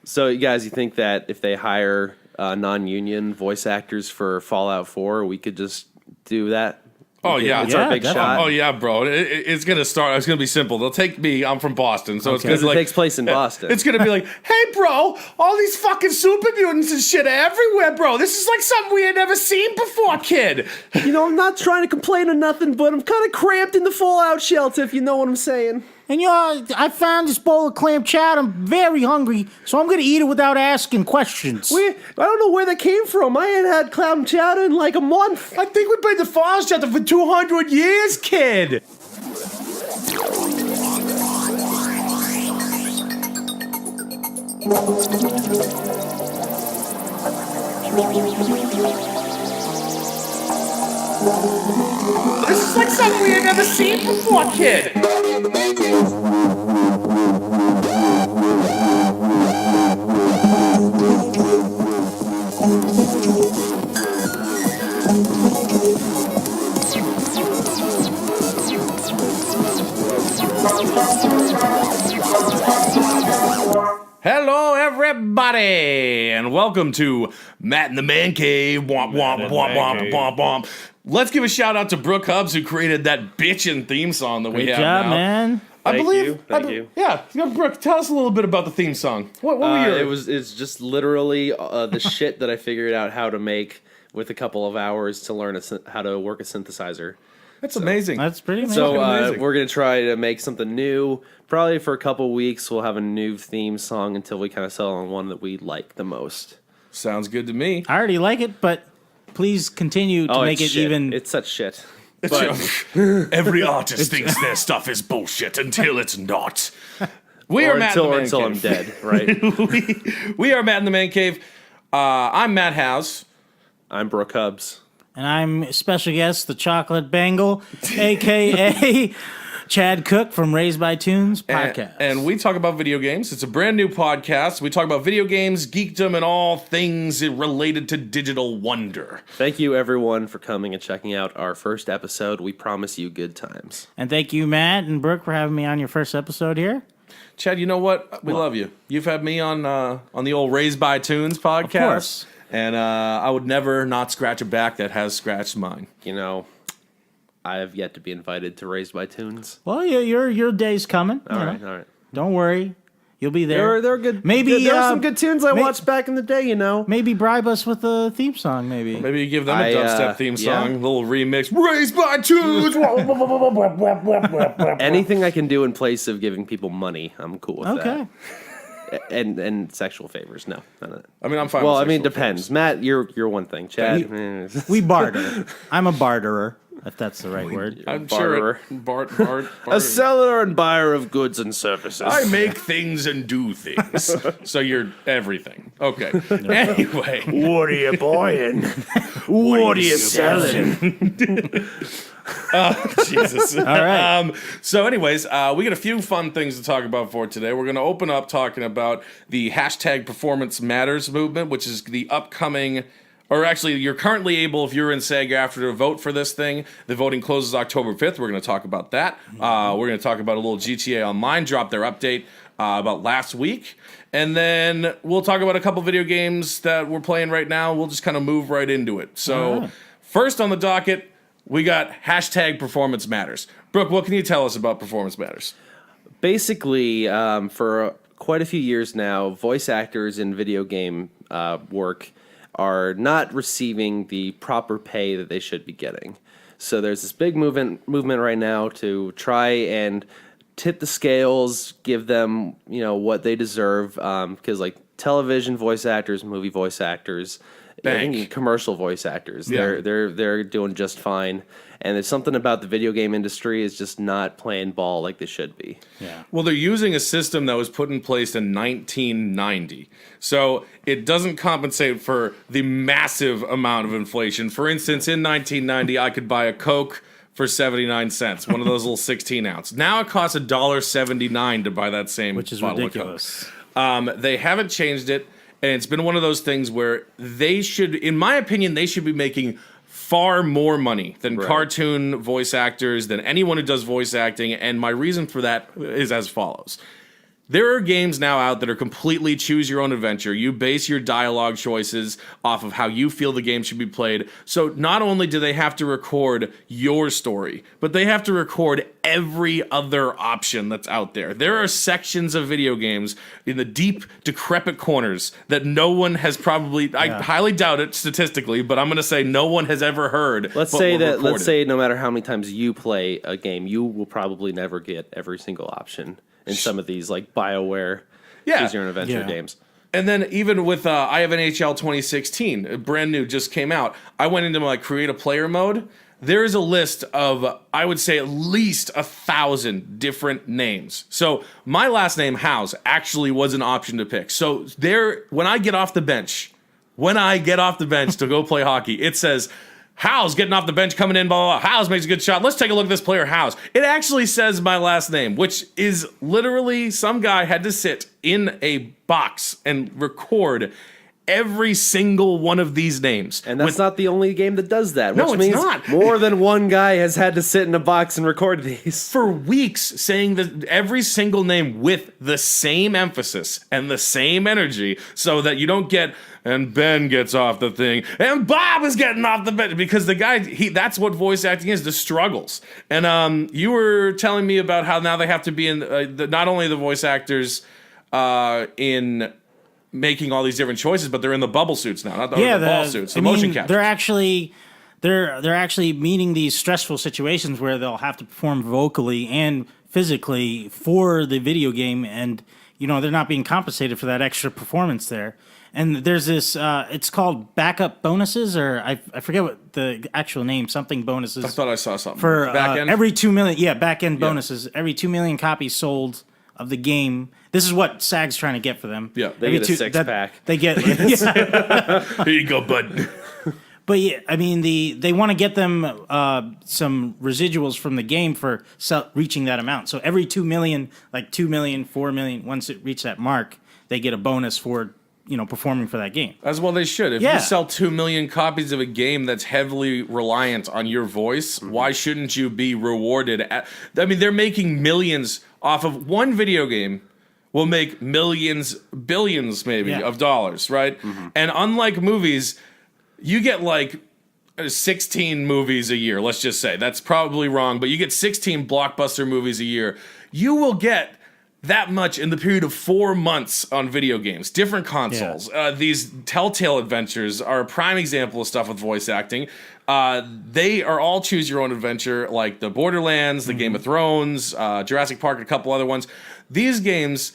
So, you guys, you think that if they hire non-union voice actors for Fallout 4, we could just do that? Oh, yeah. It's our big shot. Oh, yeah, bro. It's going to start. It's going to be simple. They'll take me. I'm from Boston. So it's going to Because be it takes place in Boston. It's going to be like, hey, bro, all these fucking super mutants and shit are everywhere, bro. This is like something we had never seen before, kid. I'm not trying to complain or nothing, but I'm kind of cramped in the Fallout shelter, if you know what I'm saying. And I found this bowl of clam chowder. I'm very hungry, so I'm gonna eat it without asking questions. I don't know where that came from. I ain't had clam chowder in like a month. I think we've been in the Fallout shelter for 200 years, kid. This is like something we had never seen before, kid. Hello, everybody, and welcome to Matt in the Man Cave. Womp, womp, womp, womp, womp, womp. Let's give a shout out to Brook Hubbs, who created that bitchin' theme song that we have job, now. man. Thank you. Yeah, Brook, tell us a little bit about the theme song. What were your... It's just literally the shit that I figured out how to make with a couple of hours to learn how to work a synthesizer. That's amazing. That's pretty amazing. So amazing. we're going to try to make something new. Probably for a couple weeks, we'll have a new theme song until we kind of settle on one that we like the most. Sounds good to me. I already like it, but please continue to make it shit. even. It's such shit. Every artist thinks their stuff is bullshit until it's not. We are Matt in the Man until Cave. I'm dead, right? we are Matt in the Man Cave. I'm Matt House. I'm Brook Hubbs. And I'm special guest, the Chocolate Bangle, a.k.a. Chad Cook from Raised by Toons Podcast. And we talk about video games. It's a brand new podcast. We talk about video games, geekdom, and all things related to digital wonder. Thank you, everyone, for coming and checking out our first episode. We promise you good times. And thank you, Matt and Brooke, for having me on your first episode here. Chad, you know what? We love you. You've had me on the old Raised by Toons podcast. Of course. And I would never not scratch a back that has scratched mine. I have yet to be invited to Raised by Toons. Well, your day's coming. All right. Don't worry. You'll be there. They're good. Maybe there are some good tunes I watched back in the day, Maybe bribe us with a theme song, maybe. Maybe you give them a dubstep theme song, yeah. little remix. Raised by Toons! Anything I can do in place of giving people money, I'm cool with Okay. that. And sexual favors, no, none of that. I mean, I'm fine Well, with I mean, sexual depends. favors. Matt, you're one thing. Chad, We barter. I'm a barterer, if that's the right word. I'm barterer. sure a seller and buyer of goods and services. I make things and do things. So you're everything. Okay. Anyway. What are you buying? What are you selling? Jesus. All right. So anyways, we got a few fun things to talk about for today. We're going to open up talking about the hashtag Performance Matters movement, which is the upcoming... Or actually, you're currently able, if you're in SAG-AFTRA, to vote for this thing. The voting closes October 5th. We're going to talk about that. We're going to talk about a little GTAOnline drop their update about last week. And then we'll talk about a couple video games that we're playing right now. We'll just kind of move right into it. So first on the docket, we got hashtag Performance Matters. Brooke, what can you tell us about Performance Matters? Basically, for quite a few years now, voice actors in video game work are not receiving the proper pay that they should be getting. So there's this big movement right now to try and tip the scales, give them what they deserve. Because like television voice actors, movie voice actors, even commercial voice actors, they're doing just fine. And there's something about the video game industry is just not playing ball like they should be. Yeah. Well, they're using a system that was put in place in 1990. So it doesn't compensate for the massive amount of inflation. For instance, in 1990, I could buy a Coke for 79 cents, one of those little 16-ounce. Now it costs $1.79 to buy that same Which is bottle ridiculous. of Coke. They haven't changed it, and it's been one of those things where they should, in my opinion, they should be making far more money than cartoon voice actors, than anyone who does voice acting, and my reason for that is as follows. There are games now out that are completely choose your own adventure. You base your dialogue choices off of how you feel the game should be played. So not only do they have to record your story, but they have to record every other option that's out there. There are sections of video games in the deep, decrepit corners that no one has probably, I highly doubt it statistically, but I'm going to say no one has ever heard. Let's say no matter how many times you play a game, you will probably never get every single option in some of these like BioWare choose your own adventure games. And then even with I have NHL 2016, brand new, just came out. I went into my create a player mode. There is a list of, I would say, at least 1,000 different names. So my last name, House, actually was an option to pick. So there, when I get off the bench to go play hockey, it says, Howes getting off the bench, coming in, blah, blah, blah. Howes makes a good shot. Let's take a look at this player, Howes. It actually says my last name, which is literally some guy had to sit in a box and record every single one of these names. And that's not the only game that does that. No, which it's means not. More than one guy has had to sit in a box and record these. For weeks, saying that every single name with the same emphasis and the same energy so that you don't get... And Ben gets off the thing, and Bob is getting off the bench because the guy, that's what voice acting is, the struggles. And you were telling me about how now they have to be in, not only the voice actors in making all these different choices, but they're in the bubble suits now, not the ball suits, the motion capture. They're actually meeting these stressful situations where they'll have to perform vocally and physically for the video game, and they're not being compensated for that extra performance there. And there's this, it's called backup bonuses, or I forget what the actual name, something bonuses. I thought I saw something. For every 2 million, back-end bonuses. Every 2 million copies sold of the game. This is what SAG's trying to get for them. Yeah, they get a six-pack. They get, Here you go, bud. But yeah, I mean, they want to get them some residuals from the game for reaching that amount. So every 2 million, like 2 million, 4 million, once it reaches that mark, they get a bonus for performing for that game. As well they should. If you sell 2 million copies of a game that's heavily reliant on your voice, why shouldn't you be rewarded? They're making millions off of one video game. Will make millions, billions maybe of dollars, right? Mm-hmm. And unlike movies, you get like 16 movies a year, let's just say. That's probably wrong, but you get 16 blockbuster movies a year. You will get that much in the period of 4 months on video games, different consoles. These Telltale adventures are a prime example of stuff with voice acting. They are all choose your own adventure, like the Borderlands, the Game of Thrones, Jurassic Park, and a couple other ones. These games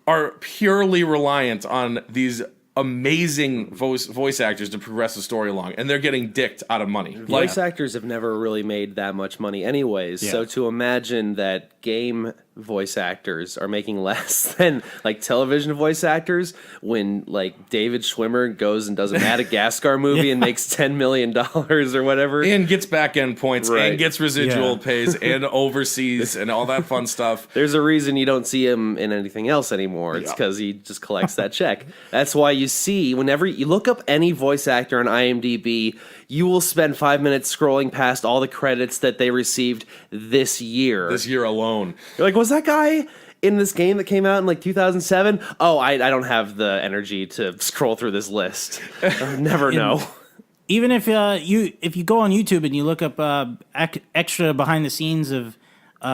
are purely reliant on these amazing voice actors to progress the story along, and they're getting dicked out of money. Voice actors have never really made that much money anyways, so to imagine that game voice actors are making less than like television voice actors when like David Schwimmer goes and does a Madagascar movie and makes $10 million or whatever. And gets back end points and gets residual pays and overseas and all that fun stuff. There's a reason you don't see him in anything else anymore. It's because he just collects that check. That's why you see whenever you look up any voice actor on IMDb, you will spend 5 minutes scrolling past all the credits that they received this year. This year alone. You're like, was that guy in this game that came out in like 2007? Oh, I don't have the energy to scroll through this list. I'll never know. Even if you go on YouTube and you look up extra behind the scenes of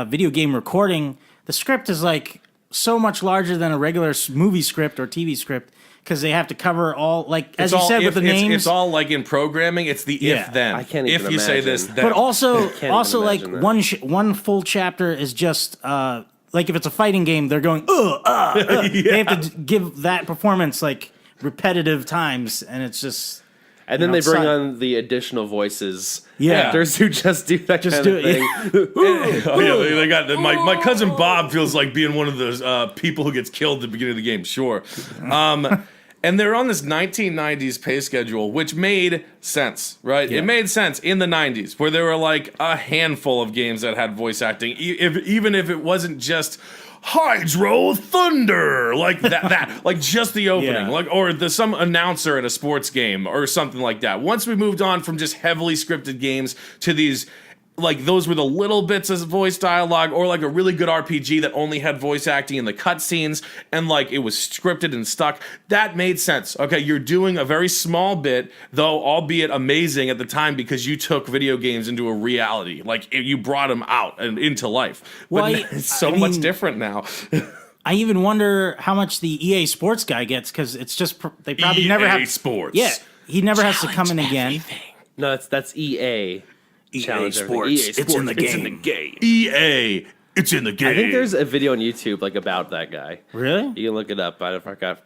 video game recording, the script is like so much larger than a regular movie script or TV script. Because they have to cover all, like, as you said with the names. It's all like in programming, it's the if-then. I can't even If you say this, then. But also like, one full chapter is just, like, if it's a fighting game, they're going, They have to give that performance, like, repetitive times, and it's just... And then they bring on the additional voices. Actors who just do that kind of thing. They got my cousin Bob feels like being one of those people who gets killed at the beginning of the game. Sure. And they're on this 1990s pay schedule, which made sense, right? Yeah. It made sense in the 90s, where there were like a handful of games that had voice acting, even if it wasn't just Hydro Thunder, like that like just the opening, or some announcer at a sports game or something like that. Once we moved on from just heavily scripted games to these like those were the little bits of voice dialogue, or like a really good RPG that only had voice acting in the cutscenes and like it was scripted and stuck. That made sense. Okay, you're doing a very small bit, though, albeit amazing at the time because you took video games into a reality. Like you brought them out and into life. But Well, it's so much different now. I even wonder how much the EA Sports guy gets because it's just they probably never have Sports. Yeah, he never has to come in again. No, that's EA. Challenge Sports. everything. EA It's in the Sports. game. EA. It's in the game. I think there's a video on YouTube like about that guy. Really? You can look it up. I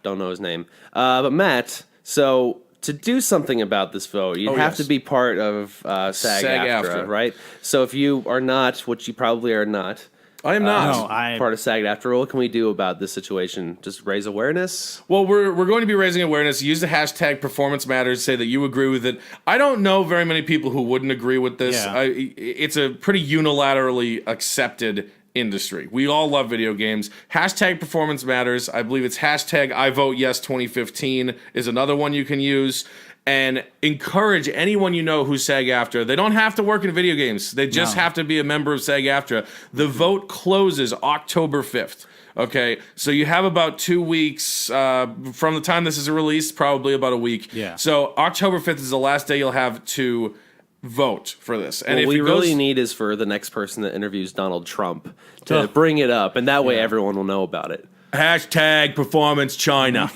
don't know his name. But Matt, so to do something about this vote, you have yes. to be part of SAG-AFTRA, right? So if you are not, which you probably are not, I am not. No, I part of SAG-AFTRA, what can we do about this situation? Just raise awareness? Well, we're going to be raising awareness. Use the hashtag Performance Matters. Say that you agree with it. I don't know very many people who wouldn't agree with this. Yeah. It's a pretty unilaterally accepted industry. We all love video games. Hashtag Performance Matters. I believe it's hashtag I Vote Yes 2015 is another one you can use. And encourage anyone you know who's SAG-AFTRA. They don't have to work in video games. They just have to be a member of SAG-AFTRA. The vote closes October 5th. Okay, so you have about 2 weeks from the time this is released, probably about a week. Yeah. So October 5th is the last day you'll have to vote for this. And What if we it goes, really need is for the next person that interviews Donald Trump to bring it up, and that way everyone will know about it. hashtag Performance China.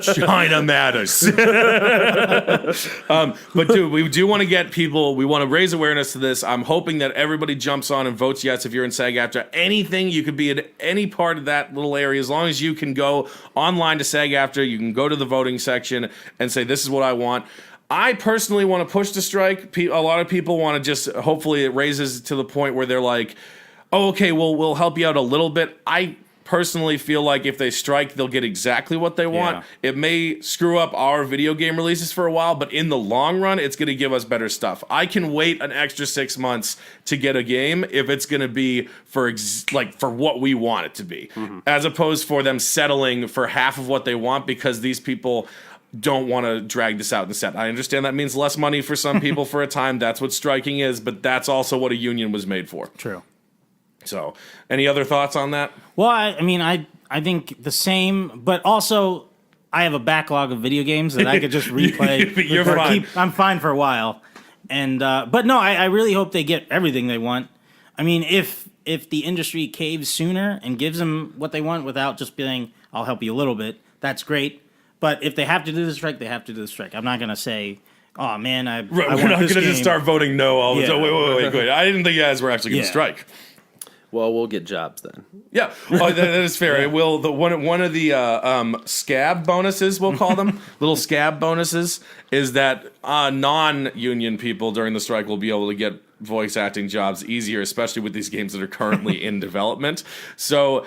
China matters. But dude, we do want to get people, we want to raise awareness to this. I'm hoping that everybody jumps on and votes yes if you're in SAG-AFTRA. Anything, you could be in any part of that little area, as long as you can go online to SAG-AFTRA, you can go to the voting section and say, this is what I want. I personally want to push the strike. A lot of people want to just, hopefully it raises to the point where they're like, oh, okay, well, we'll help you out a little bit. I personally feel like if they strike, they'll get exactly what they want. Yeah. It may screw up our video game releases for a while, but in the long run, it's going to give us better stuff. I can wait an extra 6 months to get a game if it's going to be for for what we want it to be, as opposed for them settling for half of what they want because these people don't want to drag this out and set. I understand that means less money for some people for a time. That's what striking is, but that's also what a union was made for. True. So, any other thoughts on that? Well, I mean, I think the same, but also I have a backlog of video games that I could just replay. You're fine. I'm fine for a while, and but no, I really hope they get everything they want. I mean, if the industry caves sooner and gives them what they want without just being, "I'll help you a little bit," that's great. But if they have to do the strike, they have to do the strike. I'm not gonna say, "Oh man, I We're want not going this to just game." start voting no all the time. Yeah. Wait. I didn't think you guys were actually going to Yeah. strike. Well, we'll get jobs then. Yeah, that is fair. It will. One of the scab bonuses, we'll call them, little scab bonuses, is that non-union people during the strike will be able to get voice acting jobs easier, especially with these games that are currently in development. So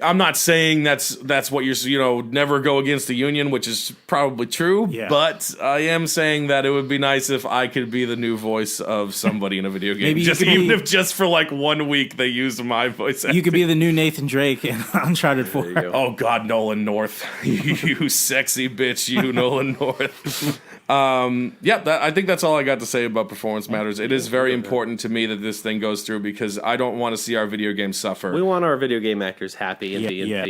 I'm not saying that's what you're, never go against the union, which is probably true. Yeah. But I am saying that it would be nice if I could be the new voice of somebody in a video game. Maybe you could Even be- if just for like 1 week they use my voice acting. You could be the new Nathan Drake in Uncharted 4. There you go. Oh God, Nolan North, you sexy bitch, you Nolan North. I think that's all I got to say about Performance Matters. It is very important to me that this thing goes through because I don't want to see our video games suffer. We want our video game actors happy and Yeah,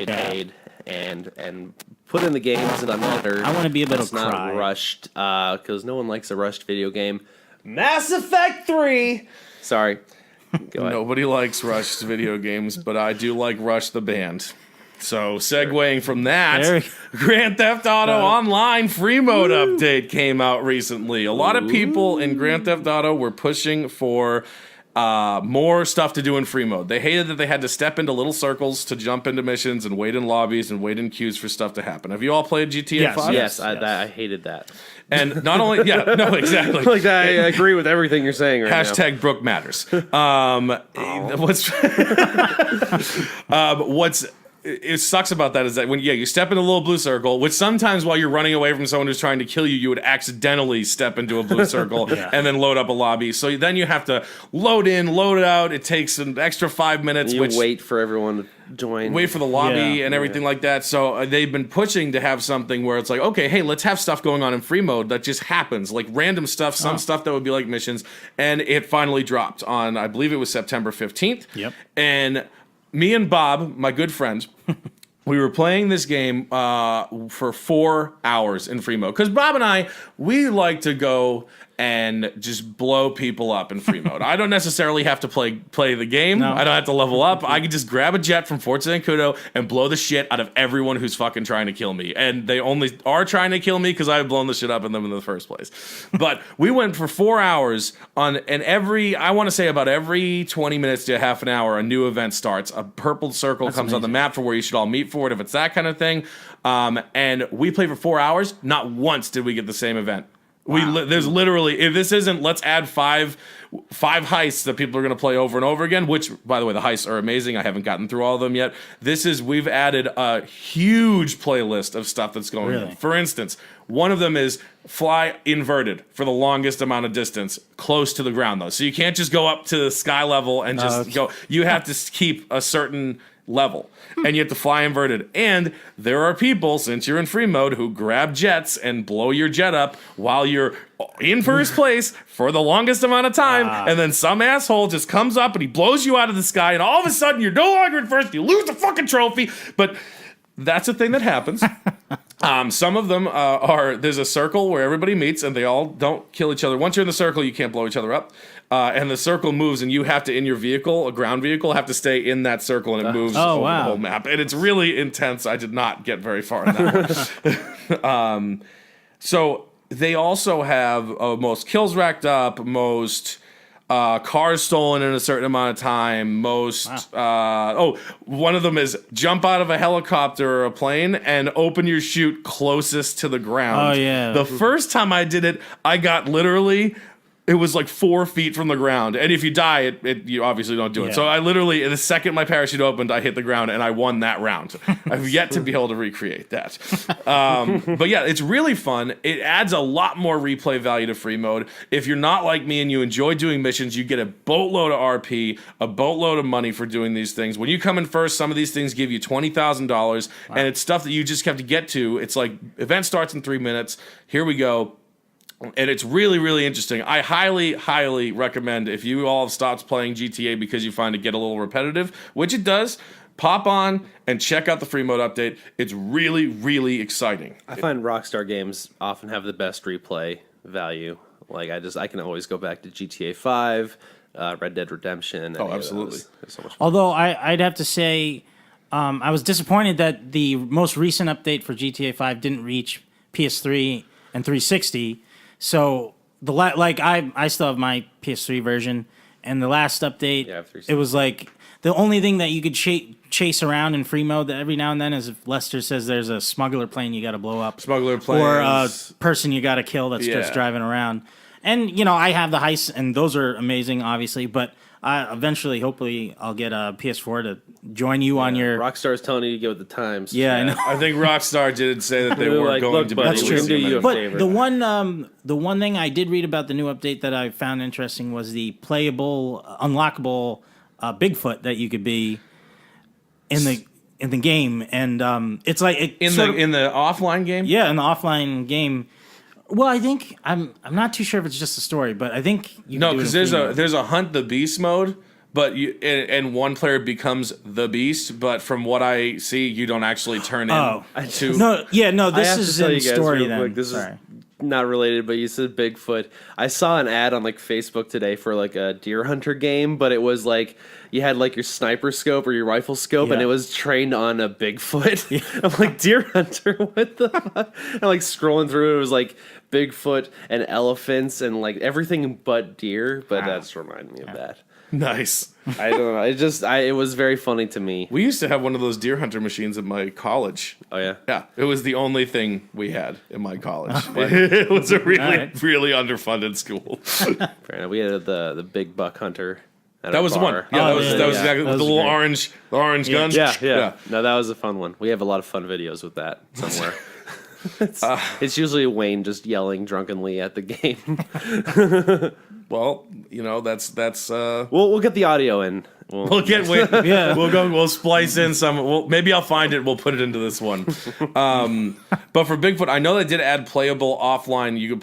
paid and put in the games that matter. I wanna be able to It's not cry. rushed because no one likes a rushed video game. Mass Effect 3. Sorry. Go ahead. Nobody likes Rush video games, but I do like Rush the band. So, segueing from There that, we- Grand Theft Auto Online free mode update came out recently. A lot of people in Grand Theft Auto were pushing for more stuff to do in free mode. They hated that they had to step into little circles to jump into missions and wait in lobbies and wait in queues for stuff to happen. Have you all played GTA Yes, 5? Yes, Yes. I hated that. And not only, exactly. Like I agree with everything you're saying right now. Hashtag Brook matters. What's it sucks about that is that when you step in a little blue circle, which sometimes while you're running away from someone who's trying to kill you, you would accidentally step into a blue circle and then load up a lobby. So then you have to load in, load out. It takes an extra 5 minutes. You wait for everyone to join. Wait for the lobby and everything like that. So they've been pushing to have something where it's like, okay, hey, let's have stuff going on in free mode that just happens, like random stuff, some stuff that would be like missions. And it finally dropped on, I believe it was September 15th. Yep. And me and Bob, my good friend, we were playing this game for 4 hours in free mode. Because Bob and I, we like to go and just blow people up in free mode. I don't necessarily have to play the game. No. I don't have to level up. I can just grab a jet from Fort Zancudo and blow the shit out of everyone who's fucking trying to kill me. And they only are trying to kill me because I've blown the shit up in them in the first place. But we went for 4 hours and I want to say about every 20 minutes to half an hour, a new event starts. A purple circle comes on the map for where you should all meet for it, if it's that kind of thing. And we played for 4 hours. Not once did we get the same event. Wow. There's literally, if this isn't, let's add five heists that people are going to play over and over again, which, by the way, the heists are amazing. I haven't gotten through all of them yet. We've added a huge playlist of stuff that's going on. For instance, one of them is fly inverted for the longest amount of distance, close to the ground, though. So you can't just go up to the sky level and just go. You have to keep a certain level, and you have to fly inverted. And there are people, since you're in free mode, who grab jets and blow your jet up while you're in first place for the longest amount of time, and then some asshole just comes up and he blows you out of the sky, and all of a sudden you're no longer in first, you lose the fucking trophy. But that's a thing that happens. Some of them there's a circle where everybody meets and they all don't kill each other. Once you're in the circle, you can't blow each other up. And the circle moves, and you have to, in your vehicle, a ground vehicle, have to stay in that circle, and it moves over the whole map. And it's really intense. I did not get very far in that one. So they also have most kills racked up, most cars stolen in a certain amount of time, one of them is jump out of a helicopter or a plane and open your chute closest to the ground. Oh, yeah. The first time I did it, I got literally... It was like 4 feet from the ground. And if you die, you obviously don't do it. So I literally, the second my parachute opened, I hit the ground and I won that round. I've yet to be able to recreate that. But yeah, it's really fun. It adds a lot more replay value to free mode. If you're not like me and you enjoy doing missions, you get a boatload of RP, a boatload of money for doing these things. When you come in first, some of these things give you $20,000. And it's stuff that you just have to get to. It's like, event starts in 3 minutes. Here we go. And it's really, really interesting. I highly, highly recommend, if you all have stopped playing GTA because you find it get a little repetitive, which it does, pop on and check out the free mode update. It's really, really exciting. I find Rockstar games often have the best replay value. Like, I can always go back to GTA 5, Red Dead Redemption. Oh, absolutely. So much fun. Although I'd have to say, I was disappointed that the most recent update for GTA 5 didn't reach PS3 and 360. So I still have my PS3 version, and the last update, it was like the only thing that you could chase around in free mode that every now and then is if Lester says there's a smuggler plane you got to blow up, or a person you got to kill that's just driving around. And I have the heists, and those are amazing, obviously, but. Eventually, hopefully, I'll get a PS4 to join you on your... Rockstar's telling you to get with the times. Yeah, I know. I think Rockstar did say that they were going to be... That's true. Do you a favor. The one thing I did read about the new update that I found interesting was the playable, unlockable Bigfoot that you could be in the game, and it's like... In the offline game? Yeah, in the offline game... Well, I think I'm not too sure if it's just a story, but I think you can do it because there's a hunt the beast mode, but and one player becomes the beast. But from what I see, you don't actually turn into. This is in story then. This is not related, but you said Bigfoot. I saw an ad on Facebook today for like a deer hunter game, but it was like you had like your sniper scope or your rifle scope, and it was trained on a Bigfoot. Yeah. I'm like, deer hunter, what the fuck? I'm like scrolling through, it was like Bigfoot and elephants and like everything but deer, but that's reminded me of that. Nice. I don't know. It was very funny to me. We used to have one of those deer hunter machines at my college. Oh yeah? Yeah. It was the only thing we had in my college. It was a really, really underfunded school. We had the big buck hunter. at That our was the bar. one. Yeah, that was exactly That with was the little great. orange guns. Yeah. No, that was a fun one. We have a lot of fun videos with that somewhere. It's usually Wayne just yelling drunkenly at the game. Well, that's. We'll get the audio in. Yeah. We'll splice in some. Maybe I'll find it. We'll put it into this one. But for Bigfoot, I know they did add playable offline. You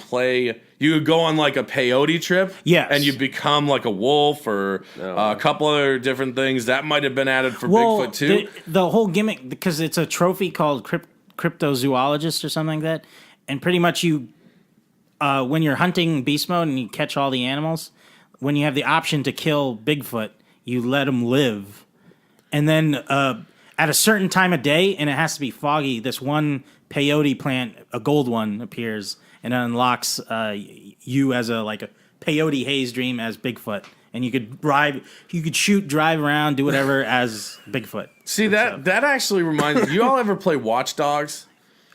could go on like a peyote trip. Yes. And you become like a wolf or a couple other different things that might have been added for Bigfoot too. The whole gimmick, because it's a trophy called cryptozoologist or something like that, and pretty much you, when you're hunting beast mode and you catch all the animals, when you have the option to kill Bigfoot, you let him live, and then at a certain time of day, and it has to be foggy, this one peyote plant, a gold one, appears and it unlocks you as a peyote haze dream as Bigfoot, and you could shoot, drive around, do whatever as Bigfoot. See, that actually reminds me. You all ever play Watch Dogs?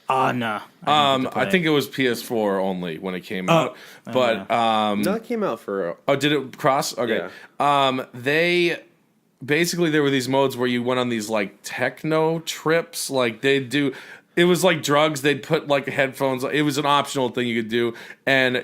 Oh no. I think it was PS4 only when it came out. But No, it came out for. oh, did it cross? Okay. They basically there were these modes where you went on these like techno trips. Like they'd do. It was like drugs. They'd put like headphones. It was an optional thing you could do, and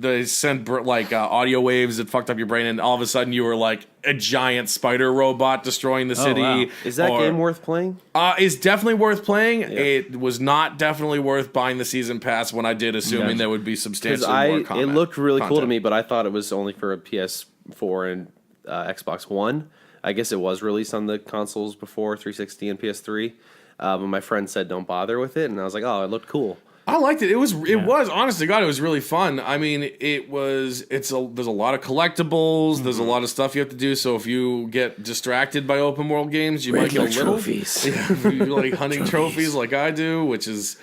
they sent like audio waves that fucked up your brain, and all of a sudden you were like a giant spider robot destroying the city. wow. Is that game worth playing? It's definitely worth playing. Yeah. It was not definitely worth buying the season pass when I did, assuming there would be substantially more content. It looked really cool to me, but I thought it was only for a PS4 and Xbox One. I guess it was released on the consoles before 360 and PS3. But my friend said don't bother with it, and I was like, oh, it looked cool. I liked it. It was honest to God, it was really fun. I mean, there's a lot of collectibles, there's a lot of stuff you have to do, so if you get distracted by open world games, you might get a little trophies. Yeah, if you like hunting trophies like I do, which has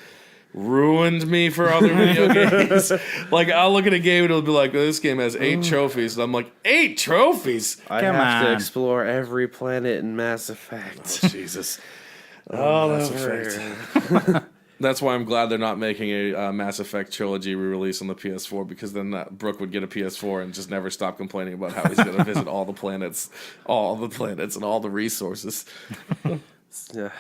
ruined me for other video games. Like I'll look at a game and it'll be like, this game has 8 trophies, and I'm like, 8 trophies? I Come have to on. explore every planet in Mass Effect. Oh, Jesus. Mass Effect. That's why I'm glad they're not making a Mass Effect trilogy re-release on the PS4, because then Brook would get a PS4 and just never stop complaining about how he's going to visit all the planets and all the resources. Yeah,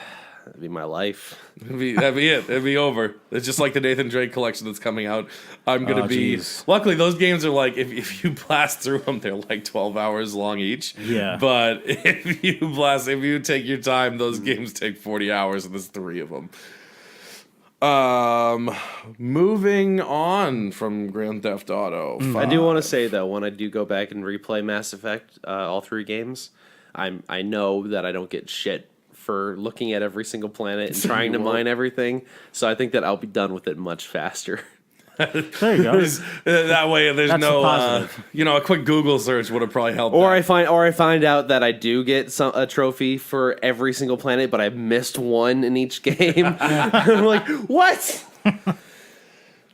that'd be my life. That'd be it. It'd be over. It's just like the Nathan Drake collection that's coming out. I'm going to be... Geez. Luckily, those games are like, if you blast through them, they're like 12 hours long each. Yeah. But if you take your time, those games take 40 hours, and there's 3 of them. Moving on from Grand Theft Auto. I do want to say though, when I do go back and replay Mass Effect, all 3 games, I know that I don't get shit for looking at every single planet and trying to mine everything. So I think that I'll be done with it much faster. There you go. That way, there's That's no, a positive. a quick Google search would have probably helped. Or I find out that I do get a trophy for every single planet, but I've missed one in each game. I'm like, what? All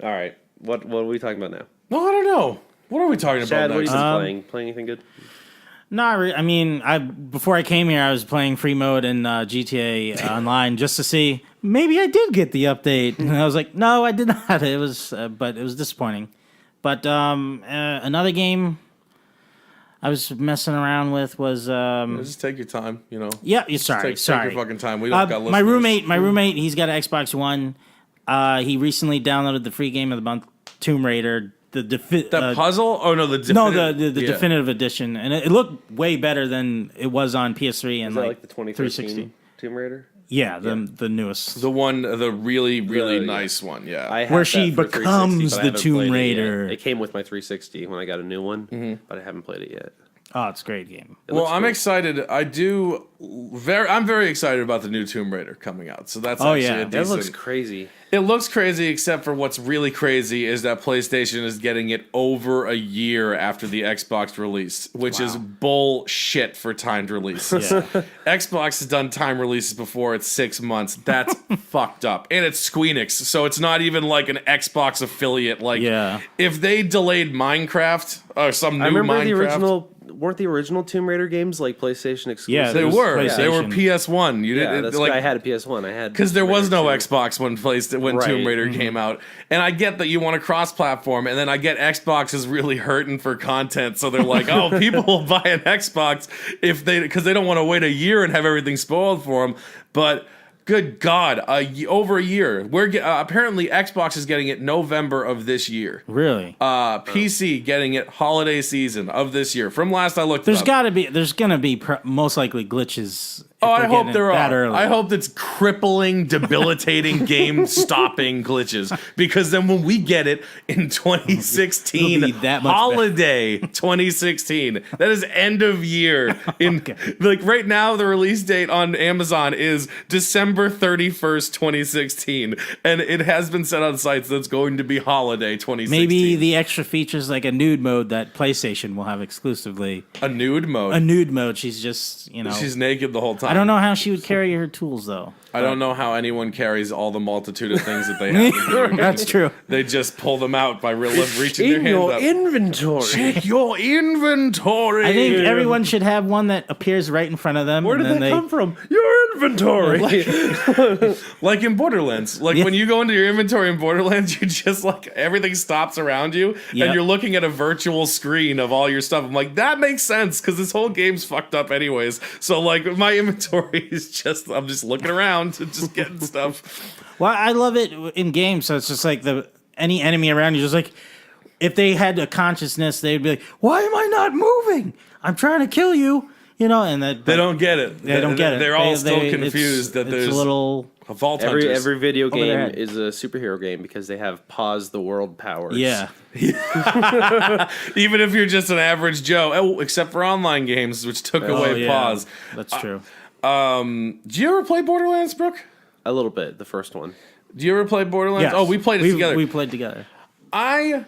right, what are we talking about now? No, I don't know. What are we talking Chad, about what next? have you been playing? Playing anything good? Not really. I mean, before I came here, I was playing free mode in GTA Online just to see maybe I did get the update, and I was like, no, I did not. It was, but it was disappointing. But another game I was messing around with was Just take your time, yeah. Sorry. Take your fucking time. We don't got listeners. My roommate, he's got an Xbox One. He recently downloaded the free game of the month, Tomb Raider. The puzzle? Oh no, the definitive edition, and it looked way better than it was on PS3 and Is that like the 2013 360. Tomb Raider? Yeah, the newest. the really nice one. Yeah, I have Where that she for 360, becomes but I the haven't Tomb played it yet. Raider. It came with my 360 when I got a new one, but I haven't played it yet. Oh, it's a great game. well, I'm cool. excited. I'm very excited about the new Tomb Raider coming out. So that's Oh, actually yeah. a That That decent. looks crazy. It looks crazy, except for what's really crazy is that PlayStation is getting it over a year after the Xbox release, which is bullshit for timed releases. Yeah. Xbox has done time releases before. It's 6 months. That's fucked up. And it's Squeenix, so it's not even like an Xbox affiliate. Like, Yeah. if they delayed Minecraft or some new I remember Minecraft. the original weren't the original Tomb Raider games like PlayStation exclusive? Yeah, They It was were. They were PlayStation. PS1. You Yeah, didn't that's like why I had a PS1. I had because there Tomb was no Raider 2. Xbox when Right. Tomb Raider came out, and I get that you want to cross-platform, and then I get Xbox is really hurting for content, so they're like, oh, people will buy an Xbox because they don't want to wait a year and have everything spoiled for them, but. Good God, over a year. We're apparently Xbox is getting it November of this year. Really? PC getting it holiday season of this year. From last I looked, There's up. got to be. There's gonna be most likely glitches. If Oh, I they're hope getting there it that are. early. I hope it's crippling, debilitating, game-stopping glitches. Because then when we get it in 2016, It'll be that much holiday 2016, that is end of year. Like right now, the release date on Amazon is December 31st, 2016, and it has been set on sites that's going to be holiday 2016. Maybe the extra features like a nude mode that PlayStation will have exclusively. a nude mode. A nude mode. She's just She's naked the whole time. I don't know how she would carry her tools though. I don't know how anyone carries all the multitude of things that they have. in video games. That's true. They just pull them out by reaching their In hand your up. inventory. Check your inventory. I think everyone should have one that appears right in front of them. Where and did then that come from? Your inventory. like in Borderlands. Like when you go into your inventory in Borderlands, you just like everything stops around you Yep. and you're looking at a virtual screen of all your stuff. I'm like, that makes sense because this whole game's fucked up anyways. So like my inventory is just I'm just looking around and just getting stuff. Well, I love it in games. So it's just like any enemy around you, just like if they had a consciousness, they'd be like, "Why am I not moving? I'm trying to kill you." And that They don't get it. They don't get it. They're all They- still they- confused that it's there's a little. a vault Every hunters. every video their game head. is a superhero game because they have pause the world powers. Yeah. Even if you're just an average Joe, except for online games, which took away pause. That's true. Do you ever play Borderlands, Brook? A little bit, the first one. Do you ever play Borderlands? Yes. Oh, we played it together. We played together. I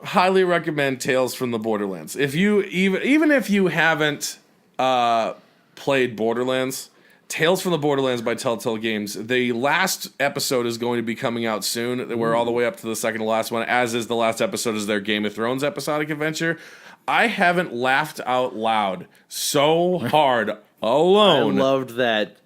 highly recommend Tales from the Borderlands. If you even if you haven't played Borderlands, Tales from the Borderlands by Telltale Games. The last episode is going to be coming out soon. We're all the way up to the second to last one, as is the last episode is their Game of Thrones episodic adventure. I haven't laughed out loud so hard alone. I loved that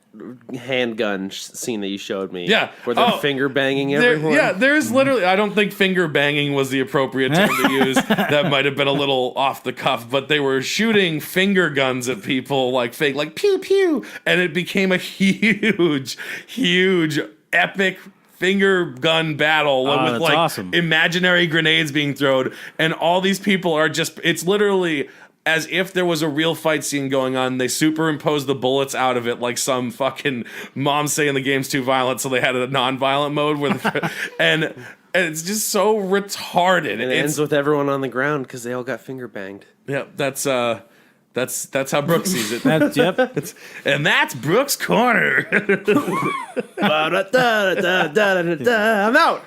handgun scene that you showed me. Yeah. Where they're Oh, finger banging everyone. Yeah, there's literally, I don't think finger banging was the appropriate term to use. That might have been a little off the cuff, but they were shooting finger guns at people like fake, like pew pew. And it became a huge, huge, epic finger gun battle with that's like awesome. imaginary grenades being thrown. And all these people are just, it's literally as if there was a real fight scene going on. They superimposed the bullets out of it like some fucking mom saying the game's too violent, so they had a non-violent mode with and it's just so retarded. And it ends with everyone on the ground because they all got finger banged. Yeah, that's how Brook sees it. Yep. And that's Brook's Corner. I'm out.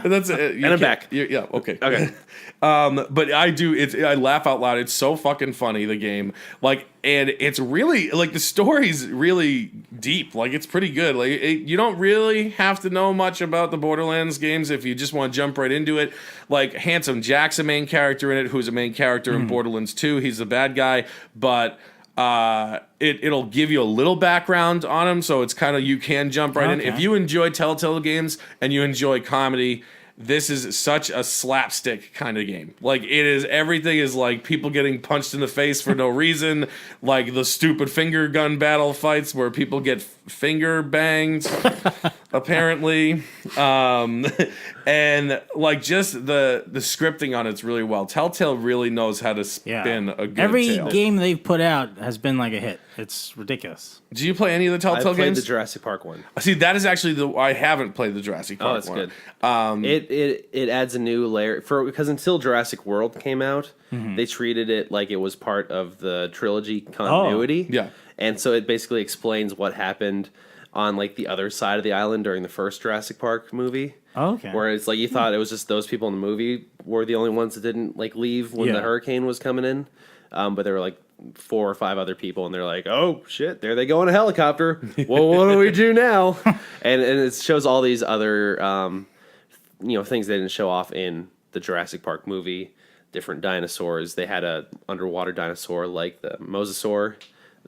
That's it. And I'm back. Yeah, okay. Okay. But I laugh out loud. It's so fucking funny, the game. Like, and it's really, like, the story's really deep. Like, it's pretty good. Like, you don't really have to know much about the Borderlands games if you just want to jump right into it. Like, Handsome Jack's a main character in it, who's a main character in Borderlands 2. He's the bad guy, but it'll give you a little background on him, so it's kind of, you can jump right in. Okay. If you enjoy Telltale games and you enjoy comedy, this is such a slapstick kind of game. Like, everything is like people getting punched in the face for no reason, like the stupid finger gun battle fights where people get finger banged, apparently. And like just the scripting on it's really well. Telltale really knows how to spin a good Every tale. game they've put out has been like a hit. It's ridiculous. Do you play any of the I Telltale played games? the Jurassic Park one. See, that is actually I haven't played the Jurassic Park Oh, that's one. good. It adds a new layer because until Jurassic World came out, they treated it like it was part of the trilogy continuity. Yeah. And so it basically explains what happened on like the other side of the island during the first Jurassic Park movie. Oh, okay. Whereas like you thought it was just those people in the movie were the only ones that didn't like leave when the hurricane was coming in. But there were like 4 or 5 other people, and they're like, "Oh shit, there they go in a helicopter. Well, what do we do now?" and it shows all these other things they didn't show off in the Jurassic Park movie different dinosaurs. They had a underwater dinosaur like the mosasaur,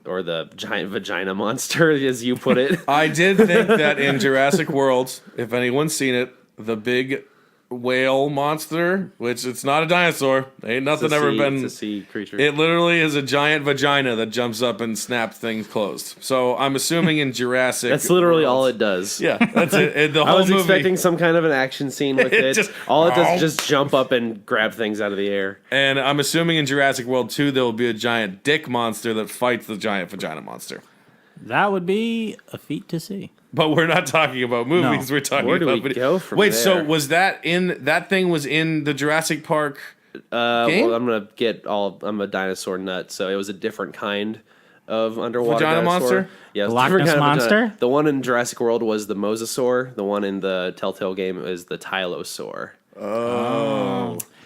or the giant vagina monster, as you put it. I did think that in Jurassic World, if anyone's seen it, the big whale monster, which it's not a dinosaur, ain't nothing ever been. It's a sea creature. It literally is a giant vagina that jumps up and snaps things closed. So I'm assuming in Jurassic, That's literally all it does. Yeah, that's it. The whole I was movie. expecting some kind of an action scene with it. All it does is just jump up and grab things out of the air. And I'm assuming in Jurassic World 2, there will be a giant dick monster that fights the giant vagina monster. That would be a feat to see. But we're not talking about movies. No. We're talking Where do about we go from Wait, there? so was that in that thing was in the Jurassic Park game? Well, I'm a dinosaur nut, so it was a different kind of underwater Vagina dinosaur. monster? Yeah, it was a Loch different Ness kind of vagina. monster? The one in Jurassic World was the mosasaur. The one in the Telltale game is the tylosaur.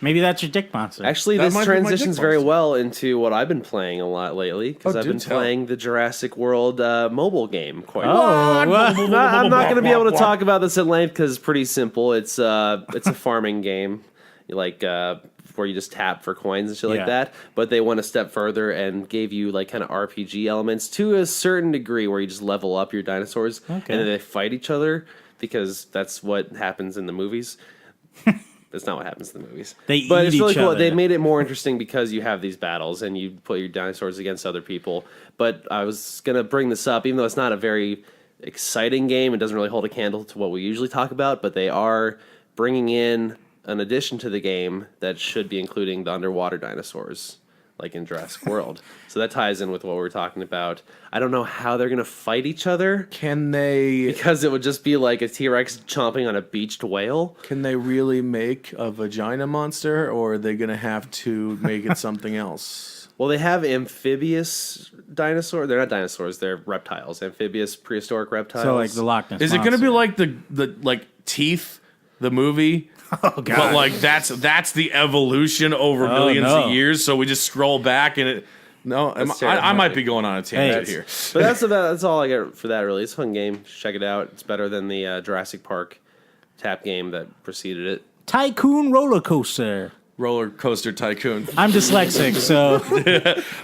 Maybe that's your dick monster. Actually, That this might be my transitions dick very monster. well into what I've been playing a lot lately, because I've do been tell. playing the Jurassic World mobile game quite a Oh, what? I'm not going to be able to talk about this at length because it's pretty simple. It's a farming game, like where you just tap for coins and shit like Yeah. that. But they went a step further and gave you like kind of RPG elements to a certain degree, where you just level up your dinosaurs and then they fight each other, because that's what happens in the movies. That's not what happens in the movies. They eat but it's really each cool. other. They made it more interesting because you have these battles and you put your dinosaurs against other people. But I was going to bring this up, even though it's not a very exciting game. It doesn't really hold a candle to what we usually talk about. But they are bringing in an addition to the game that should be including the underwater dinosaurs, like in Jurassic World. So that ties in with what we were talking about. I don't know how they're going to fight each other, Can they because it would just be like a T-Rex chomping on a beached whale. really make a vagina monster, or are they going to have to make it something else? Well, they have amphibious dinosaurs. They're not dinosaurs. They're reptiles. Amphibious prehistoric reptiles. So like the Loch Ness Is it going to monster. be like the like Teeth, the movie? Oh, God. But like that's the evolution over millions no. of years. So we just scroll back and it. No, I terrifying. might be going on a tangent Hey. here. But that's all I get for that, really. It's a fun game. Check it out. It's better than the Jurassic Park tap game that preceded it. Tycoon roller coaster. Roller Coaster Tycoon. I'm dyslexic, so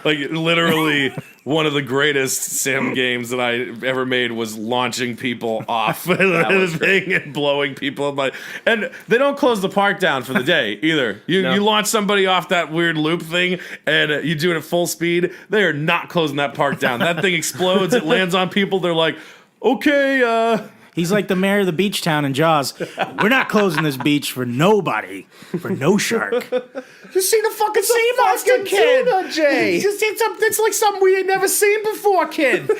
Like literally one of the greatest sim games that I ever made was launching people off the thing and blowing people up. And they don't close the park down for the day either. You launch somebody off that weird loop thing and you do it at full speed. They are not closing that park down. That thing explodes. It lands on people. They're like, okay, he's like the mayor of the beach town in Jaws. We're not closing this beach for nobody, for no shark. you see the fucking sea monster, kid? Tuna, Jay. It's like something we ain't never seen before, kid.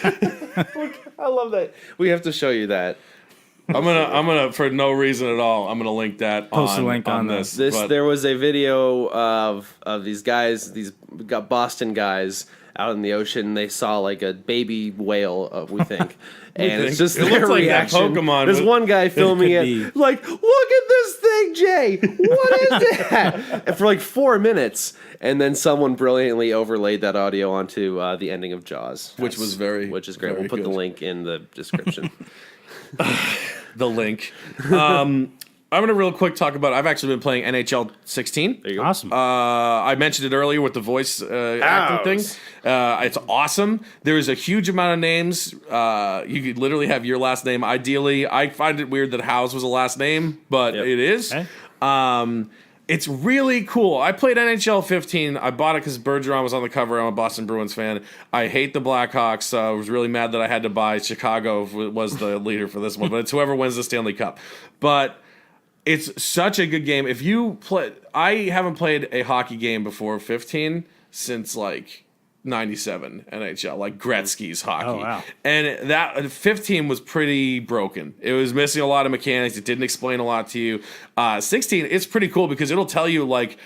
I love that. We have to show you that. I'm gonna for no reason at all. I'm gonna link that. Post a link on this. There was a video of these guys, these Boston guys out in the ocean. They saw like a baby whale, we think. And it's just It their looks like that reaction. Pokemon There's with- one guy filming could it, be. like, look at this thing, Jay. What is that? And for like 4 minutes, and then someone brilliantly overlaid that audio onto the ending of Jaws, which is great. We'll put the link in the description. The link. I'm gonna real quick talk about. I've actually been playing NHL 16. There you go. Awesome. I mentioned it earlier with the voice acting thing. It's awesome. There is a huge amount of names. You could literally have your last name. Ideally, I find it weird that House was a last name, but it is. Okay. It's really cool. I played NHL 15. I bought it because Bergeron was on the cover. I'm a Boston Bruins fan. I hate the Blackhawks. I was really mad that I had to buy Chicago was the leader for this one, but it's whoever wins the Stanley Cup. But it's such a good game. If you play, I haven't played a hockey game before 15 since like 97 NHL, like Gretzky's hockey. Oh, wow. And that 15 was pretty broken. It was missing a lot of mechanics. It didn't explain a lot to you. 16, it's pretty cool because it'll tell you like,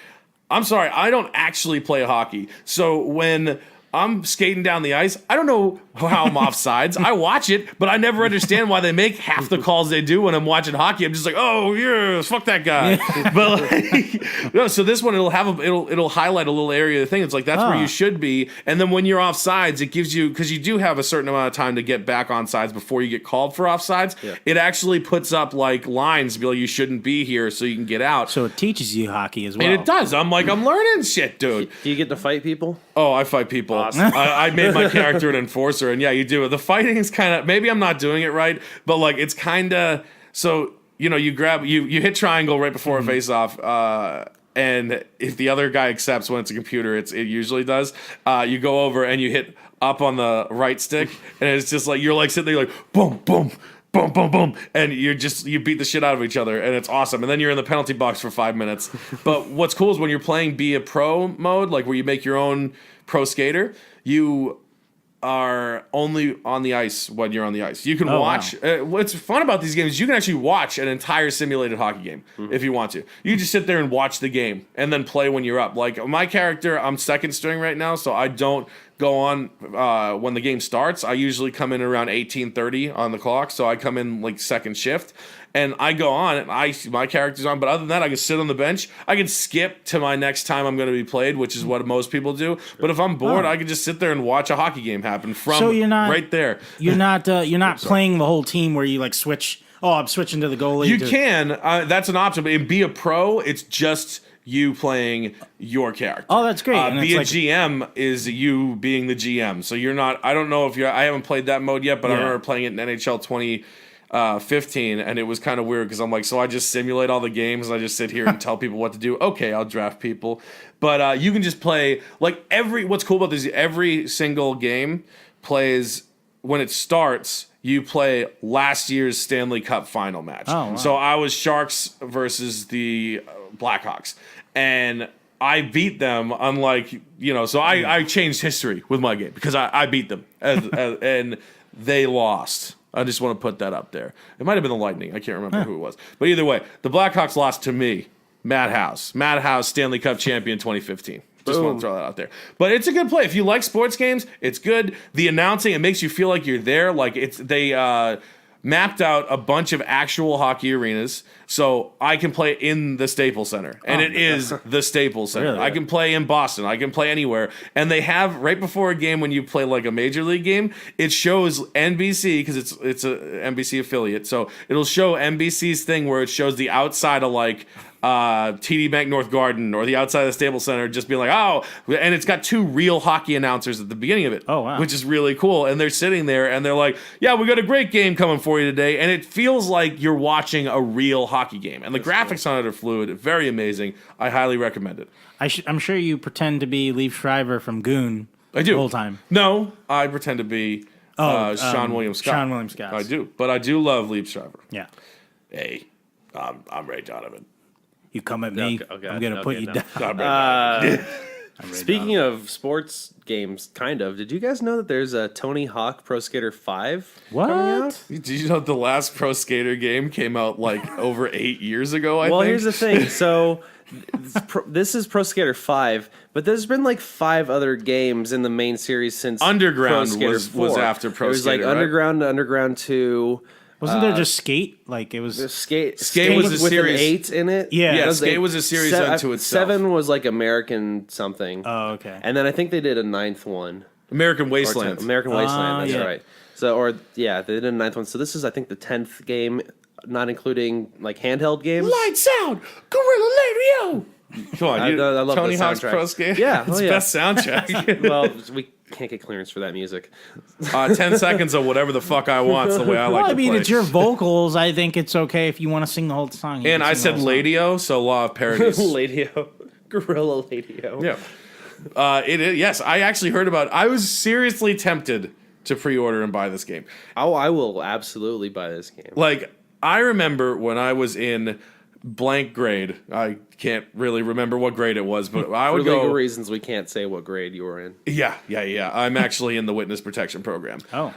I'm sorry, I don't actually play hockey. So when I'm skating down the ice. I don't know how I'm offsides. I watch it, but I never understand why they make half the calls they do when I'm watching hockey. I'm just like, oh yeah, fuck that guy. But like, no, so this one it'll highlight a little area of the thing. It's like that's where you should be. And then when you're offsides, it gives you, because you do have a certain amount of time to get back on sides before you get called for offsides. Yeah. It actually puts up like lines to be like, you shouldn't be here, so you can get out. So it teaches you hockey as well. And it does. I'm learning shit, dude. Do you get to fight people? Oh, I fight people. Awesome. I made my character an enforcer, and yeah, you do. The fighting is kind of, maybe I'm not doing it right, but like it's kind of, so you hit triangle right before a face off, and if the other guy accepts when it's a computer, it usually does. You go over and you hit up on the right stick, and it's just like you're like sitting there like boom, boom. Boom, boom, boom, and you beat the shit out of each other, and it's awesome. And then you're in the penalty box for 5 minutes. But what's cool is when you're playing Be a Pro mode, like where you make your own pro skater, you are only on the ice when you're on the ice. You can watch. Wow. What's fun about these games is you can actually watch an entire simulated hockey game if you want to. You just sit there and watch the game and then play when you're up. Like my character, I'm second string right now, so I don't go on when the game starts. I usually come in around 18:30 on the clock, so I come in like second shift. And I go on, and my character's on. But other than that, I can sit on the bench. I can skip to my next time I'm going to be played, which is what most people do. Sure. But if I'm bored, I can just sit there and watch a hockey game happen from right there. You're not playing the whole team where you like switch. Oh, I'm switching to the goalie. You can. That's an option. But in Be a Pro, it's just you playing your character. Oh, that's great. Be a GM is you being the GM. So you're not. I don't know if I haven't played that mode yet, but I remember playing it in NHL 2015, and it was kind of weird because I'm like, so I just simulate all the games and I just sit here and tell people what to do. Okay, I'll draft people, but you can just play like what's cool about this, every single game plays when it starts. You play last year's Stanley Cup final match. Oh, wow. So I was Sharks versus the Blackhawks, and I beat them. Unlike so I changed history with my game because I beat them and they lost. I just want to put that up there. It might have been the Lightning. I can't remember who it was. But either way, the Blackhawks lost to me, Madhouse. Madhouse, Stanley Cup champion 2015. Just want to throw that out there. But it's a good play. If you like sports games, it's good. The announcing, it makes you feel like you're there. Like they mapped out a bunch of actual hockey arenas, so I can play in the Staples Center, and it is the Staples Center. Really? I can play in Boston. I can play anywhere, and they have right before a game when you play like a major league game, it shows NBC because it's a NBC affiliate, so it'll show NBC's thing where it shows the outside of like TD Bank North Garden or the outside of the Staples Center, just being like, oh, and it's got two real hockey announcers at the beginning of it. Oh, wow. Which is really cool. And they're sitting there and they're like, yeah, we got a great game coming for you today. And it feels like you're watching a real hockey game. And the graphics on it are fluid, very amazing. I highly recommend it. I'm sure you pretend to be Liev Schreiber from Goon. I do. The whole time. No, I pretend to be Sean William Scott. Sean William Scott. I do. But I do love Liev Schreiber. Yeah. Hey, I'm Ray Donovan. You come at me, I'm going to put you down. Speaking of sports games, did you guys know that there's a Tony Hawk Pro Skater 5 coming out? Did you know the last Pro Skater game came out like over 8 years ago, I think? Well, here's the thing. So this is Pro Skater 5, but there's been like 5 other games in the main series since Underground Pro Skater 4. was after Pro Skater. It was like Underground, Underground 2... Wasn't there just Skate? Like it was Skate was a with series. An 8 in it. Yeah, Skate was a series unto itself. 7 was like American something. Oh, okay. And then I think they did a 9th one. American Wasteland. American Wasteland. That's right. So they did a 9th one. So this is I think the 10th game, not including like handheld games. Lights out, Gorilla Radio. Come on, I love Tony the Hawk's soundtrack. Pro Skater. Yeah, it's best soundtrack. Well, we can't get clearance for that music. 10 seconds of whatever the fuck I want. The way I like to play. It's your vocals. I think it's okay if you want to sing the whole song. And I said Ladio, so law of parodies. Ladio, Gorilla Ladio. Yeah. It is. Yes, I actually heard about it. I was seriously tempted to pre-order and buy this game. Oh, I will absolutely buy this game. Like, I remember when I was in blank grade. I can't really remember what grade it was, but I would go... For legal reasons, we can't say what grade you were in. Yeah. I'm actually in the witness protection program. Oh.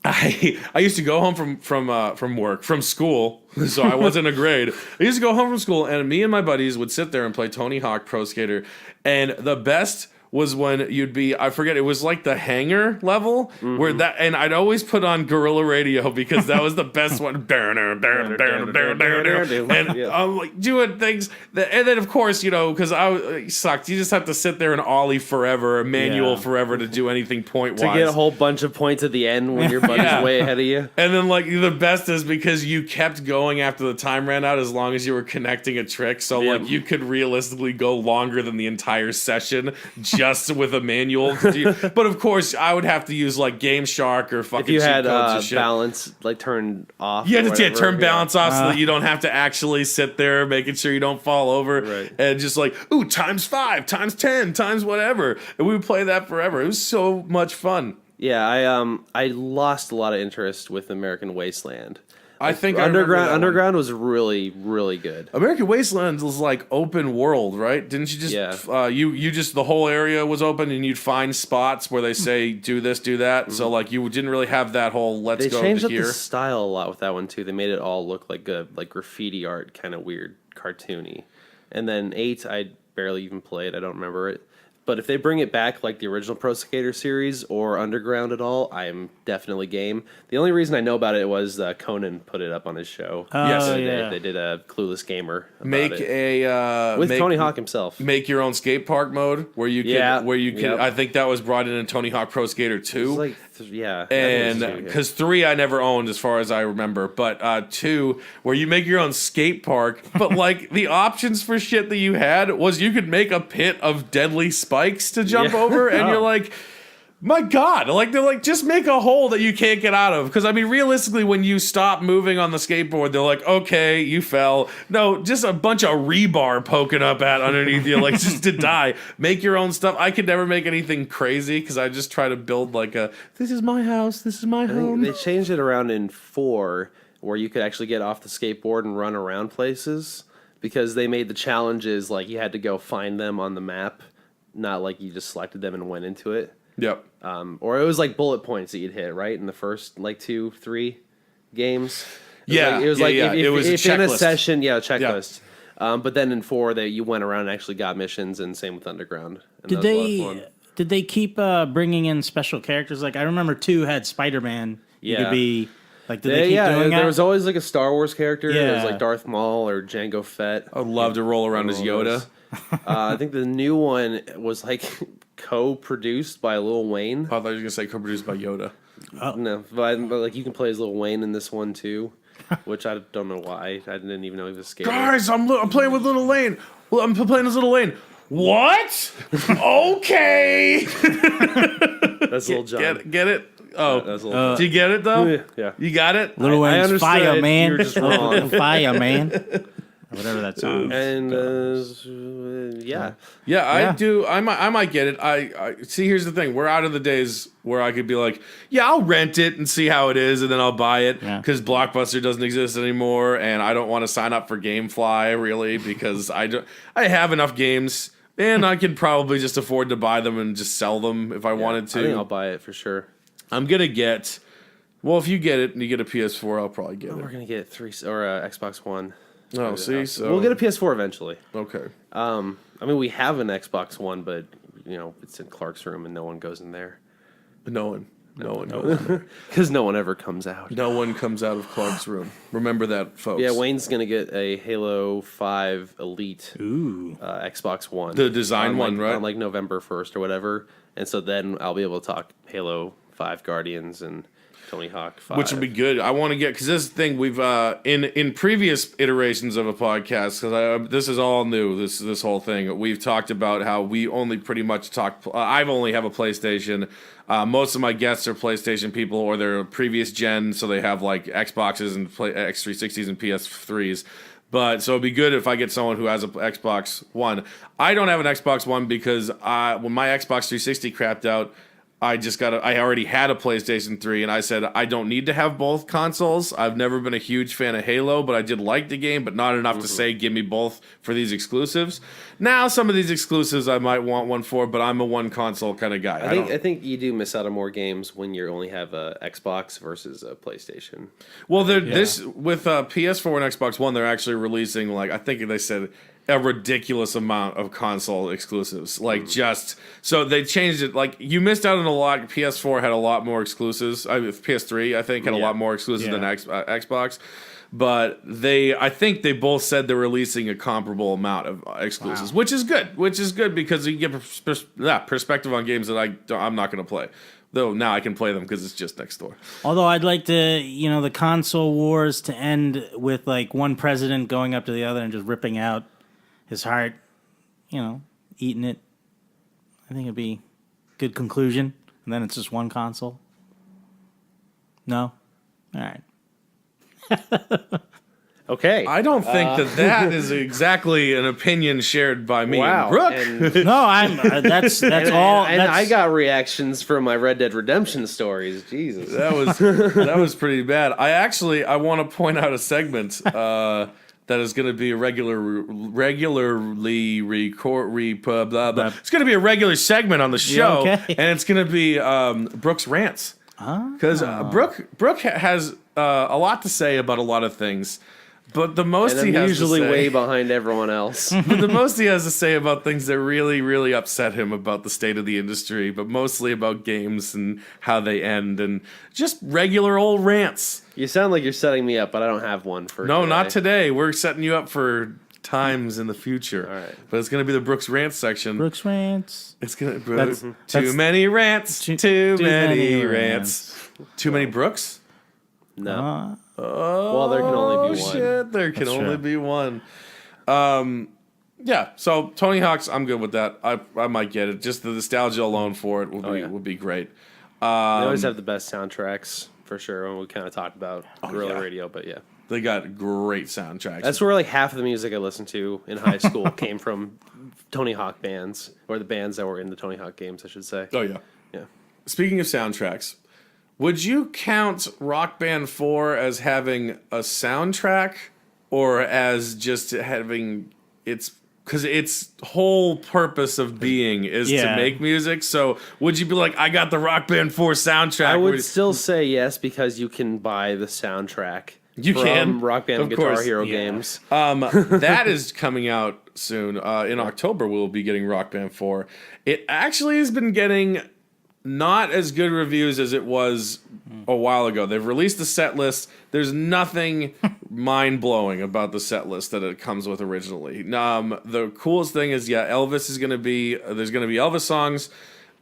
I used to go home from work, from school, so I wasn't a grade. I used to go home from school, and me and my buddies would sit there and play Tony Hawk Pro Skater, and the best was when you'd be, I forget, it was like the hangar level where that, and I'd always put on Guerrilla Radio because that was the best one. And I'm like doing things that, and then of course, because I sucked. You just have to sit there and ollie forever, manual forever to do anything point wise. To get a whole bunch of points at the end when your buddy's way ahead of you. And then like the best is because you kept going after the time ran out as long as you were connecting a trick. So like you could realistically go longer than the entire session just with a manual. But of course, I would have to use like Game Shark or fucking. If you had balance like turned off. You had to turn balance off so that you don't have to actually sit there making sure you don't fall over and just like, ooh, times 5, times 10, times whatever. And we would play that forever. It was so much fun. Yeah, I lost a lot of interest with American Wasteland. I think Underground was really, really good. American Wasteland was like open world, right? Didn't you just you just the whole area was open and you'd find spots where they say do this, do that. So like you didn't really have that whole let's go to here. They changed up the style a lot with that one too. They made it all look like graffiti art, kind of weird, cartoony. And then 8, I barely even played. I don't remember it. But if they bring it back like the original Pro Skater series or Underground at all, I'm definitely game. The only reason I know about it was Conan put it up on his show. They did a Clueless Gamer about it. With Tony Hawk himself. Make your own skate park mode where you can. I think that was brought in Tony Hawk Pro Skater 2. And because 3 I never owned as far as I remember, but 2 where you make your own skate park, but like the options for shit that you had was you could make a pit of deadly spikes to jump over, and you're like, my God, like they're like, just make a hole that you can't get out of. Because I mean, realistically, when you stop moving on the skateboard, they're like, okay, you fell. No, just a bunch of rebar poking up at underneath you, like just to die. Make your own stuff. I could never make anything crazy because I just try to build like this is my house, this is my home. They changed it around in 4 where you could actually get off the skateboard and run around places because they made the challenges like you had to go find them on the map, not like you just selected them and went into it. Yep. Or it was like bullet points that you'd hit, right? In the first like 2-3 games. It was like if in a session, a checklist. Yeah. But then in 4 that you went around and actually got missions, and same with Underground. And did they keep bringing in special characters? Like I remember 2 had Spider-Man. Yeah. You could be like, did they keep doing that? There was always like a Star Wars character. Yeah. There was like Darth Maul or Jango Fett. I'd love to roll around as Yoda. I think the new one was like co-produced by Lil Wayne. I thought you were gonna say co-produced by Yoda. Oh. No, but like you can play as Lil Wayne in this one too, which I don't know why. I didn't even know he was a skater. Guys, I'm playing with Lil Wayne. Well, I'm playing as Lil Wayne. What? Okay. That's Lil Jon. Get it? Oh, that's Lil Jon. Do you get it though? Yeah. You got it? Lil Wayne's fire, man. You were just wrong. Fire, man. Whatever that song. And I do. I might get it. I see. Here's the thing: we're out of the days where I could be like, yeah, I'll rent it and see how it is, and then I'll buy it because Blockbuster doesn't exist anymore, and I don't want to sign up for GameFly really because I have enough games, and I could probably just afford to buy them and just sell them if I wanted to. I think I'll buy it for sure. I'm gonna get. Well, if you get it and you get a PS4, I'll probably get it. We're gonna get 3 or Xbox One. Oh, see, so we'll get a PS4 eventually. Okay. I mean, we have an Xbox One, but it's in Clark's room and no one goes in there. No one goes in there. Because no one ever comes out. No one comes out of Clark's room. Remember that, folks. Yeah, Wayne's gonna get a Halo 5 Elite Xbox One. The design one, right? On like November 1st or whatever. And so then I'll be able to talk Halo 5 Guardians and Tony Hawk 5. Which would be good. I want to get, because this thing we've in previous iterations of a podcast, because this is all new. This whole thing we've talked about how we only pretty much talk. I've only have a PlayStation. Most of my guests are PlayStation people or they're previous gen, so they have like Xboxes and X360s and PS3s. But so it'd be good if I get someone who has an Xbox One. I don't have an Xbox One because when my Xbox 360 crapped out, I already had a PlayStation 3, and I said I don't need to have both consoles. I've never been a huge fan of Halo, but I did like the game, but not enough to say give me both for these exclusives. Now, some of these exclusives I might want one for, but I'm a one console kind of guy. I think you do miss out on more games when you only have a Xbox versus a PlayStation. Well, this with PS4 and Xbox One, they're actually releasing, like, I think they said a ridiculous amount of console exclusives. Like just so they changed it. Like you missed out on a lot. PS4 had a lot more exclusives. PS3 I think had a lot more exclusives than Xbox. But I think they both said they're releasing a comparable amount of exclusives, which is good. Which is good because you get perspective on games that I'm not going to play. Though now I can play them because it's just next door. Although I'd like to, the console wars to end with like one president going up to the other and just ripping out his heart, eating it. I think it'd be a good conclusion. And then it's just one console. No? All right. Okay. I don't think that is exactly an opinion shared by me and Brook. No, I'm. That's all. And I got reactions from my Red Dead Redemption stories. Jesus, that was pretty bad. I want to point out a segment that is going to be a regularly record blah blah. It's going to be a regular segment on the show, and it's going to be Brook's rants. Because Brook has a lot to say about a lot of things. But the most and he has usually to say, way behind everyone else. But the most he has to say about things that really, really upset him about the state of the industry, but mostly about games and how they end and just regular old rants. You sound like you're setting me up, but I don't have one for No, today. not today. We're setting you up for times in the future. All right. But it's going to be the Brooks Rants section. Brooks rants. It's going to be too many rants. Too many rants. Too many Brooks? No. Well, there can only be one. Shit, there can only be one. Yeah, so Tony Hawk's, I'm good with that. I might get it. Just the nostalgia alone for it would be great. They always have the best soundtracks, for sure, when we kind of talked about Guerrilla Radio, but yeah. They got great soundtracks. That's where like half of the music I listened to in high school came from Tony Hawk bands, or the bands that were in the Tony Hawk games, I should say. Oh, yeah. Yeah. Speaking of soundtracks, would you count Rock Band 4 as having a soundtrack or as just having because its whole purpose of being is to make music? So would you be like, I got the Rock Band 4 soundtrack? I would still say yes because you can buy the soundtrack. You from can. Rock Band Of and Guitar course. Hero games. That is coming out soon. In October, we'll be getting Rock Band 4. It actually has been getting not as good reviews as it was a while ago. They've released the set list. There's nothing mind-blowing about the set list that it comes with originally. The coolest thing is, Elvis is going to be... There's going to be Elvis songs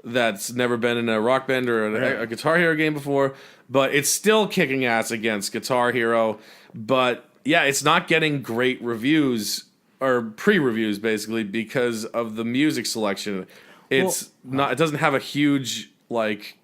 that's never been in a Rock Band or a Guitar Hero game before, but it's still kicking ass against Guitar Hero. But, yeah, it's not getting great reviews, or pre-reviews, basically, because of the music selection. It doesn't have a huge, like,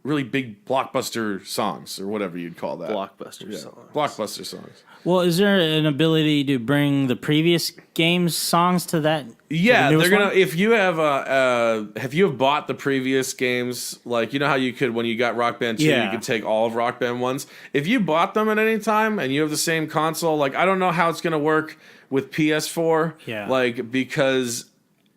really big blockbuster songs or whatever you'd call that. Blockbuster songs. Blockbuster songs. Well, is there an ability to bring the previous game's songs to that? Yeah, to the they're gonna. one? If you have bought the previous games, like how you could when you got Rock Band 2, you could take all of Rock Band 1's. If you bought them at any time and you have the same console, like I don't know how it's gonna work with PS4. Yeah. Like because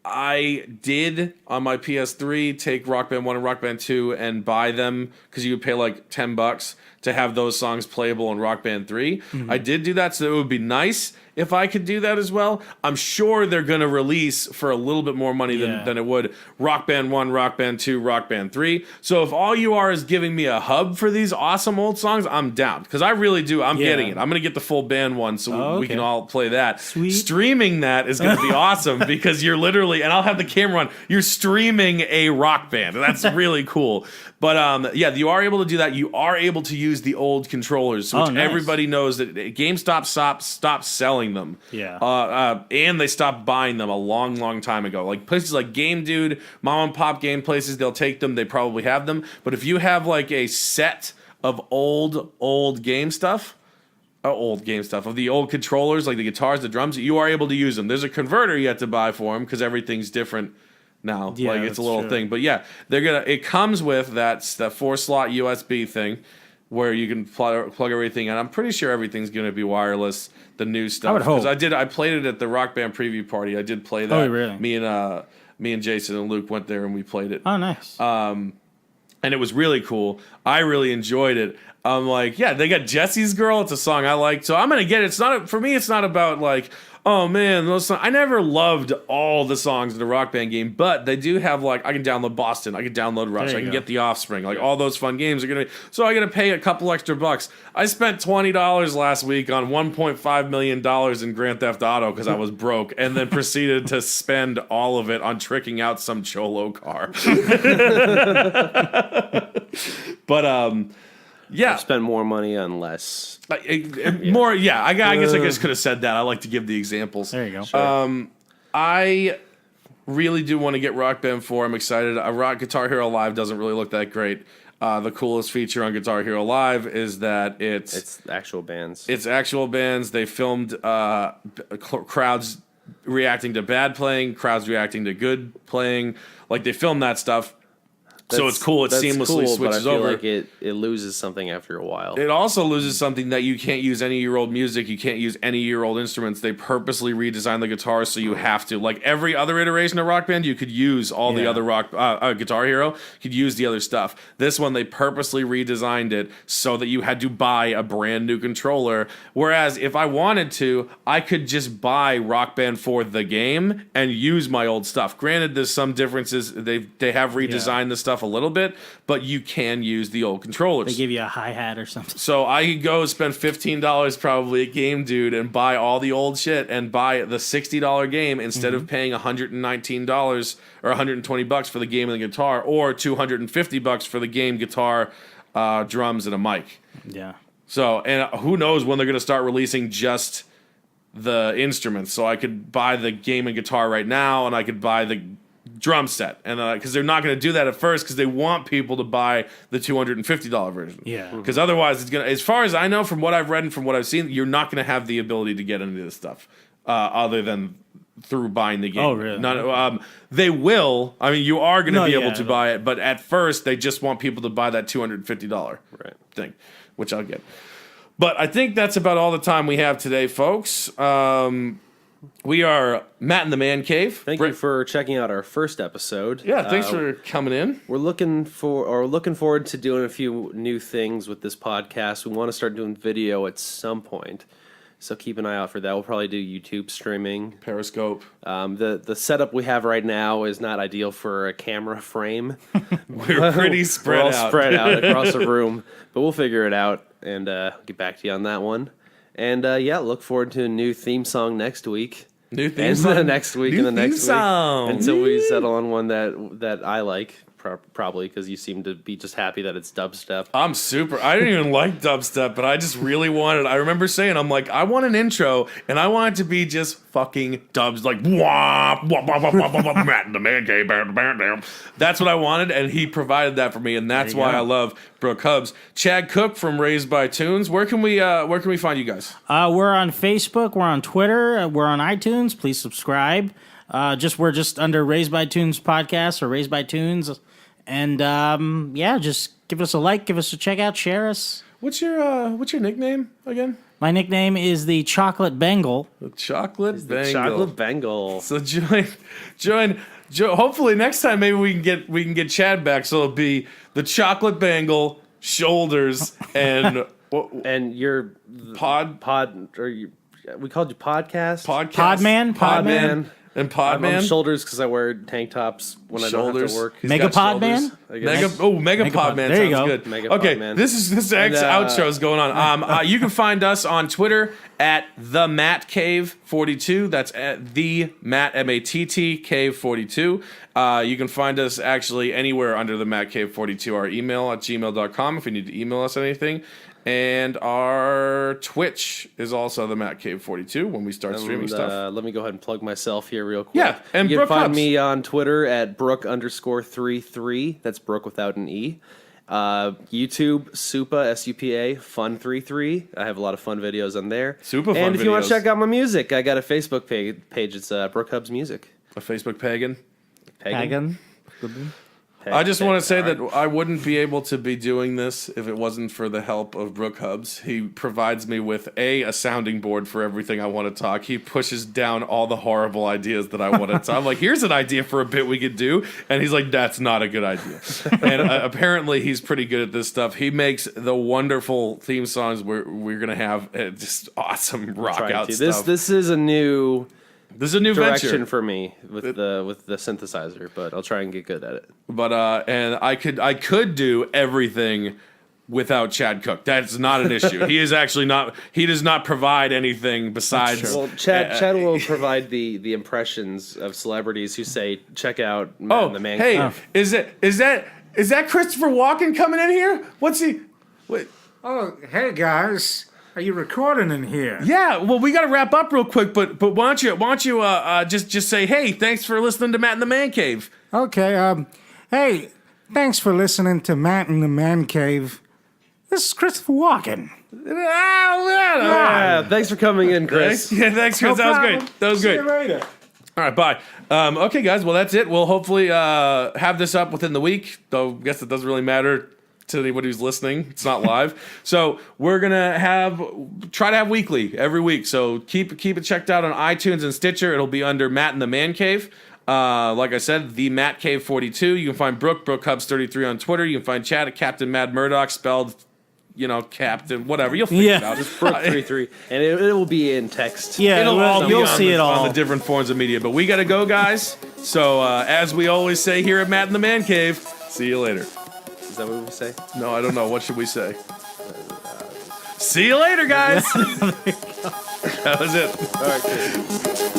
I did on my PS3 take Rock Band 1 and Rock Band 2 and buy them because you would pay like $10 to have those songs playable in Rock Band 3. Mm-hmm. I did do that, so it would be nice if I could do that as well. I'm sure they're going to release for a little bit more money than it would Rock Band 1, Rock Band 2, Rock Band 3. So if all you are is giving me a hub for these awesome old songs, I'm down. Because I really do. I'm getting it. I'm going to get the full band one so we can all play that. Sweet. Streaming that is going to be awesome because you're literally, and I'll have the camera on, you're streaming a Rock Band. That's really cool. But you are able to do that. You are able to use the old controllers, which everybody knows that GameStop stopped selling them. Yeah. And they stopped buying them a long, long time ago. Like places like Game Dude, mom and pop game places, they'll take them. They probably have them. But if you have like a set of old game stuff, of the old controllers, like the guitars, the drums, you are able to use them. There's a converter you have to buy for them because everything's different now. Yeah, like it's a little true. thing. But yeah, it comes with that 4-slot USB thing where you can plug everything in. I'm pretty sure everything's going to be wireless, the new stuff. I would hope. Because I played it at the Rock Band preview party. I did play that. Oh, really? Me and Jason and Luke went there and we played it. Oh, nice. And it was really cool. I really enjoyed it. I'm like, yeah, they got Jesse's Girl. It's a song I like. So I'm going to get it. For me, it's not about like, oh man, those songs. I never loved all the songs in the Rock Band game, but they do have like I can download Boston, I can download Rush, I can get The Offspring, like all those fun games are gonna be. So I gotta pay a couple extra bucks. I spent $20 last week on $1.5 million in Grand Theft Auto because I was broke, and then proceeded to spend all of it on tricking out some cholo car. But yeah, Spend more money on less. more. Yeah, I guess I could have said that. I like to give the examples. There you go. I really do want to get Rock Band 4. I'm excited. Guitar Hero Live doesn't really look that great. The coolest feature on Guitar Hero Live is that It's actual bands. It's actual bands. They filmed crowds reacting to bad playing, crowds reacting to good playing. Like they filmed that stuff. So it's cool. It seamlessly switches but I feel over. like it loses something after a while. It also loses something that you can't use any year-old music. You can't use any year-old instruments. They purposely redesigned the guitars so you have to. Like every other iteration of Rock Band, you could use all the other Guitar Hero. You could use the other stuff. This one, they purposely redesigned it so that you had to buy a brand new controller. Whereas if I wanted to, I could just buy Rock Band 4 the game and use my old stuff. Granted, there's some differences. They have redesigned the stuff a little bit, but you can use the old controllers. They give you a hi-hat or something. So I could go spend $15 probably at Game Dude and buy all the old shit and buy the $60 game instead of paying $119 or $120 for the game and the guitar, or $250 for the game, guitar, drums, and a mic. Yeah. So, and who knows when they're going to start releasing just the instruments. So I could buy the game and guitar right now, and I could buy the drum set, and because they're not going to do that at first because they want people to buy the $250 version. Yeah. Because otherwise, it's gonna. As far as I know, from what I've read and from what I've seen, you're not going to have the ability to get into this stuff other than through buying the game. Oh, really? They will. I mean, you are going to be able to yeah. buy it, but at first, they just want people to buy that $250 thing, which I'll get. But I think that's about all the time we have today, folks. We are Matt in the Man Cave. Thank you for checking out our first episode. Yeah, thanks for coming in. We're looking forward to doing a few new things with this podcast. We want to start doing video at some point, so keep an eye out for that. We'll probably do YouTube streaming. Periscope. The setup we have right now is not ideal for a camera frame. We're pretty spread We're all out. spread out across the room, but we'll figure it out and get back to you on that one. And look forward to a new theme song next week. New theme and song. the next week New and the next theme song. week until we settle on one that I like, probably because you seem to be just happy that it's dubstep. I'm super. I didn't even like dubstep, but I just really wanted. I remember saying, I'm like, I want an intro, and I want it to be just fucking dubs, like wah, wah, wah, wah, wah, wah, wah, Matt in the Man Cave. That's what I wanted, and he provided that for me, and that's why I love Brook Hubs. Chad Cook from Raised by Toons. Where can we find you guys? We're on Facebook. We're on Twitter. We're on iTunes. Please subscribe. We're just under Raised by Toons Podcast or Raised by Toons. And just give us a like, give us a check out, share us. What's your nickname again? My nickname is the Chocolate Bengal. The Chocolate Bengal. Chocolate Bengal. So join. Hopefully next time maybe we can get Chad back. So it'll be the Chocolate Bengal, shoulders, and and your pod or we called you podcast. Podman. And Podman. I'm shoulders because I wear tank tops when I don't have to work. Mega Podman. Mega Podman. There you sounds go. good. Mega Okay, Podman. this outro is going on. You can find us on Twitter at the Matt Cave 42. That's at the Matt MATT Cave 42. You can find us actually anywhere under the Matt Cave 42. Our email at gmail.com if you need to email us anything. And our Twitch is also the Matt Cave 42 when we start streaming stuff. Let me go ahead and plug myself here real quick. Yeah, and you Brook can find Hubs. me on Twitter at Brook_33. That's Brook without an E. YouTube, Supa, S-U-P-A, Fun33. I have a lot of fun videos on there. Super fun And if you want videos. to check out my music, I got a Facebook page. It's Brook Hubs Music. A Facebook pagan. Pagan. I just want to say that I wouldn't be able to be doing this if it wasn't for the help of Brook Hubs. He provides me with a sounding board for everything I want to talk. He pushes down all the horrible ideas that I want to talk. I'm like, here's an idea for a bit we could do. And he's like, that's not a good idea. And apparently he's pretty good at this stuff. He makes the wonderful theme songs we're going to have just awesome rock out stuff. This is a new direction venture for me with the synthesizer, but I'll try and get good at it. But and I could do everything without Chad Cook. That's not an issue. He is actually not. He does not provide anything besides. Well, Chad will provide the impressions of celebrities who say, "Check out Man the Man." Hey, is that Christopher Walken coming in here? What's he? Wait. Oh, hey guys, are you recording in here? Yeah, well, we got to wrap up real quick, but why don't you just say, hey, thanks for listening to Matt in the Man Cave. Okay, hey, thanks for listening to Matt in the Man Cave. This is Christopher Walken. Yeah, thanks for coming in, Chris. Yeah, thanks, Chris. That was great. That was See great. you later. All right, bye. Okay, guys, well, that's it. We'll hopefully have this up within the week, though I guess it doesn't really matter to anybody who's listening. It's not live. So we're going to try to have weekly every week. So keep it checked out on iTunes and Stitcher. It'll be under Matt in the Man Cave. Like I said, the Matt Cave 42. You can find Brook Hubs 33 on Twitter. You can find Chad at Captain Mad Murdoch, spelled, Captain, whatever. You'll figure it out. Just Brook 33, and it will be in text. Yeah, It'll all be you'll see it all on the different forms of media. But we got to go, guys. So as we always say here at Matt in the Man Cave, see you later. Is that what we say? No, I don't know. What should we say? See you later, guys. That was it. All right, good.